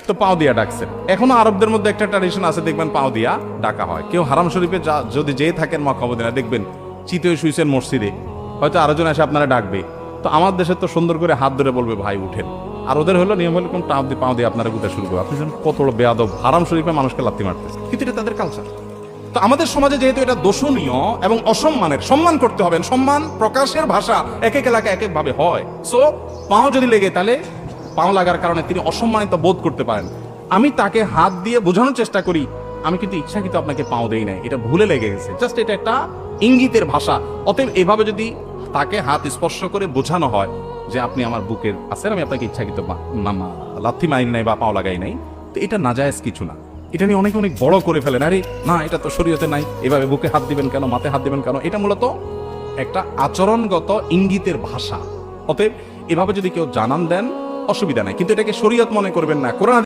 তো পাও দিয়া ডাকছেন। এখনো আরবদের মধ্যে একটা ট্র্যাডিশন আছে, দেখবেন পাও দিয়া ডাকা হয়। কেউ হারাম শরীফে যদি যেয়ে থাকেন মক্কা মদিনা, দেখবেন চিতে শুইছেন মসজিদে, হয়তো আরেকজন এসে আপনারা ডাকবে। তো আমার দেশে তো সুন্দর করে হাত ধরে বলবে ভাই উঠেন, আর ওদের হলো নিয়ম হলো কোন টাপ দিয়ে পাও দিয়ে আপনারা গুতা শুরু করবে। আপনি কত বড় বেয়াদব, হারাম শরীফে মানুষকে লাথি মারতেছে, কিন্তু এটা তাদের কালচার। তো আমাদের সমাজে যেহেতু এটা দোষণীয় এবং অসম্মানের, সম্মান করতে হবে, সম্মান প্রকাশের ভাষা এক এক এলাকায় এক এক ভাবে হয়। সো পাও যদি লেগে, তাহলে পাও লাগার কারণে তিনি অসম্মানিত বোধ করতে পারেন। আমি তাকে হাত দিয়ে বোঝানোর চেষ্টা করি, আমি কিন্তু ইচ্ছাকৃত আপনাকে পাও দেই নাই, এটা ভুলে লেগে গেছে, জাস্ট এটা একটা ইঙ্গিতের ভাষা। অতএব এভাবে যদি তাকে হাত স্পর্শ করে বোঝানো হয় যে আপনি আমার বুকের আছেন, আমি আপনাকে ইচ্ছাকৃত লাথি মারি নাই বা পাও লাগাই নাই, তো এটা নাজায়েজ কিছু না। এটা নিয়ে অনেকে অনেক বড় করে ফেলেন, আরে না এটা তো শরীয়তে নাই, এভাবে বুকে হাত দিবেন কেন, মাথায় হাত দিবেন কেন। এটা মূলত একটা আচরণগত ইঙ্গিতের ভাষা। অতএব এভাবে যদি কেউ জানান দেন অসুবিধা নাই, কিন্তু এটাকে শরীয়ত মনে করবেন না। কোরআন